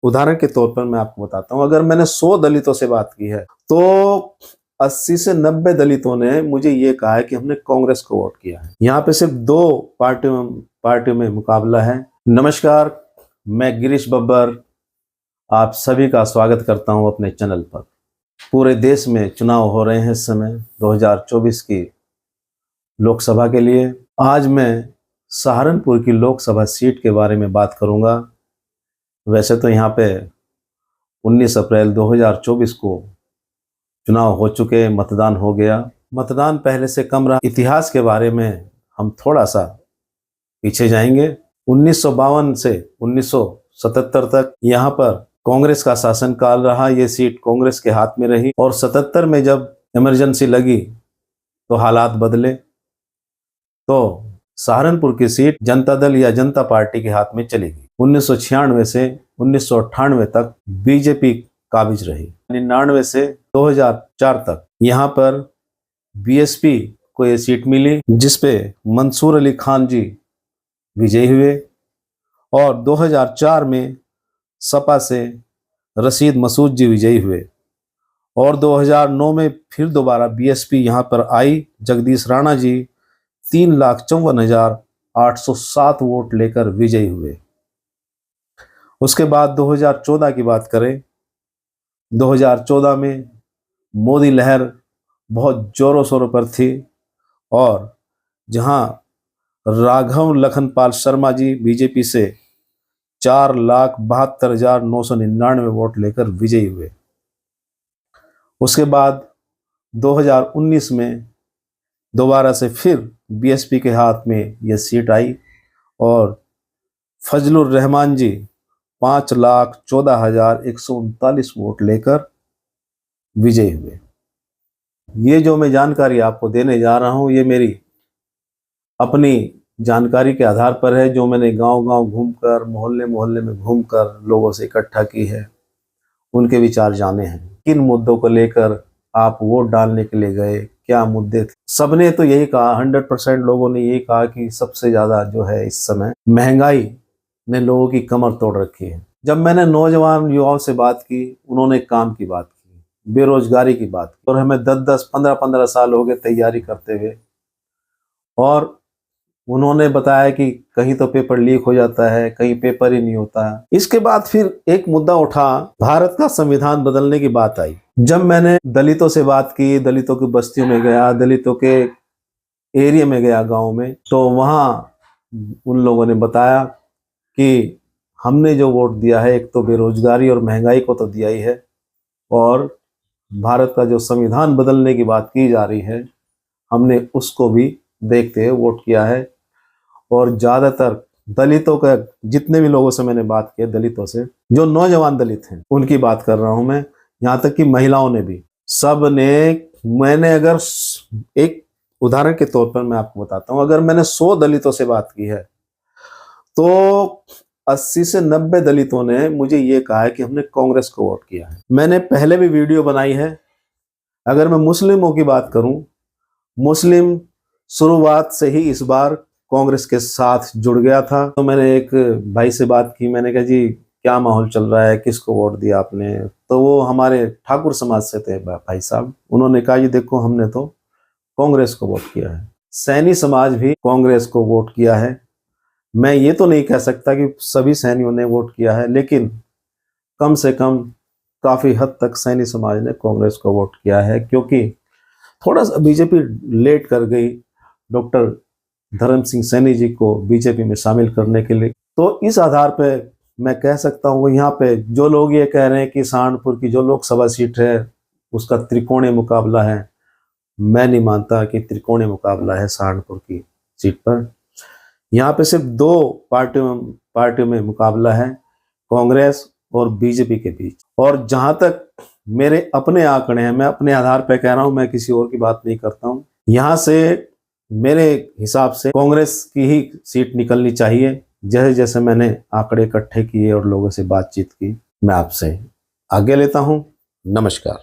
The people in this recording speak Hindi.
उदाहरण के तौर पर मैं आपको बताता हूँ, अगर मैंने 100 दलितों से बात की है तो 80 से 90 दलितों ने मुझे ये कहा है कि हमने कांग्रेस को वोट किया है। यहाँ पे सिर्फ दो पार्टियों में मुकाबला है। नमस्कार, मैं गिरीश बब्बर आप सभी का स्वागत करता हूँ अपने चैनल पर। पूरे देश में चुनाव हो रहे हैं इस समय 2024 की लोकसभा के लिए। आज मैं सहारनपुर की लोकसभा सीट के बारे में बात करूंगा। वैसे तो यहाँ पे 19 अप्रैल 2024 को चुनाव हो चुके, मतदान हो गया। मतदान पहले से कम रहा। इतिहास के बारे में हम थोड़ा सा पीछे जाएंगे। 1952 से 1977 तक यहाँ पर कांग्रेस का शासनकाल रहा। ये सीट कांग्रेस के हाथ में रही और 77 में जब इमरजेंसी लगी तो हालात बदले, तो सहारनपुर की सीट जनता दल या जनता पार्टी के हाथ में चली गई। 1996 से 1998 तक बीजेपी काबिज रही। 99 से 2004 तक यहाँ पर बीएसपी को ये सीट मिली, जिसपे मंसूर अली खान जी विजयी हुए और 2004 में सपा से रशीद मसूद जी विजयी हुए और 2009 में फिर दोबारा बीएसपी यहाँ पर आई। जगदीश राणा जी 3,54,807 वोट लेकर विजयी हुए। उसके बाद 2014 की बात करें, 2014 में मोदी लहर बहुत जोरों शोरों पर थी और जहां राघव लखनपाल शर्मा जी बीजेपी से 4,72,999 वोट लेकर विजयी हुए। उसके बाद 2019 में दोबारा से फिर बीएसपी के हाथ में यह सीट आई और फजलुर रहमान जी 5,14,139 वोट लेकर विजयी हुए। ये जो मैं जानकारी आपको देने जा रहा हूँ, ये मेरी अपनी जानकारी के आधार पर है, जो मैंने गांव-गांव घूमकर, मोहल्ले में घूमकर लोगों से इकट्ठा की है, उनके विचार जाने हैं। किन मुद्दों को लेकर आप वोट डालने के लिए गए, क्या मुद्दे थे। सबने तो यही कहा, 100% लोगों ने यही कहा कि सबसे ज्यादा जो है इस समय महंगाई ने लोगों की कमर तोड़ रखी है। जब मैंने नौजवान युवाओं से बात की, उन्होंने काम की बात की, बेरोजगारी की बात की, और हमें 10-10, 15-15 साल हो गए तैयारी करते हुए, और उन्होंने बताया कि कहीं तो पेपर लीक हो जाता है, कहीं पेपर ही नहीं होता। इसके बाद फिर एक मुद्दा उठा, भारत का संविधान बदलने की बात आई। जब मैंने दलितों से बात की, दलितों की बस्तियों में गया, दलितों के एरिया में गया, गांव में, तो वहां उन लोगों ने बताया कि हमने जो वोट दिया है, एक तो बेरोजगारी और महंगाई को तो दिया ही है, और भारत का जो संविधान बदलने की बात की जा रही है, हमने उसको भी देखते हुए वोट किया है। और ज्यादातर दलितों का, जितने भी लोगों से मैंने बात की, दलितों से, जो नौजवान दलित हैं, उनकी बात कर रहा हूं मैं, यहाँ तक कि महिलाओं ने भी, सब ने, मैंने अगर एक उदाहरण के तौर पर मैं आपको बताता हूं, अगर मैंने 100 दलितों से बात की है तो 80 से 90 दलितों ने मुझे ये कहा है कि हमने कांग्रेस को वोट किया है। मैंने पहले भी वीडियो बनाई है। अगर मैं मुस्लिमों की बात करूं, मुस्लिम शुरुआत से ही इस बार कांग्रेस के साथ जुड़ गया था। तो मैंने एक भाई से बात की, मैंने कहा जी क्या माहौल चल रहा है, किसको वोट दिया आपने। तो वो हमारे ठाकुर समाज से थे भाई साहब। उन्होंने कहा जी देखो, हमने तो कांग्रेस को वोट किया है। सैनी समाज भी कांग्रेस को वोट किया है। मैं ये तो नहीं कह सकता कि सभी सैनियों ने वोट किया है, लेकिन कम से कम काफी हद तक सैनी समाज ने कांग्रेस को वोट किया है, क्योंकि थोड़ा सा बीजेपी लेट कर गई डॉक्टर धर्म सिंह सैनी जी को बीजेपी में शामिल करने के लिए। तो इस आधार पे मैं कह सकता हूँ, यहाँ पे जो लोग ये कह रहे हैं कि सहारनपुर की जो लोकसभा सीट है उसका त्रिकोणीय मुकाबला है, मैं नहीं मानता कि त्रिकोणीय मुकाबला है सहारनपुर की सीट पर। यहाँ पे सिर्फ दो पार्टियों में मुकाबला है, कांग्रेस और बीजेपी के बीच। और जहां तक मेरे अपने आंकड़े हैं, मैं अपने आधार पर कह रहा हूं, मैं किसी और की बात नहीं करता हूं, यहां से मेरे हिसाब से कांग्रेस की ही सीट निकलनी चाहिए। जैसे जैसे मैंने आंकड़े इकट्ठे किए और लोगों से बातचीत की, मैं आपसे आगे लेता हूं। नमस्कार।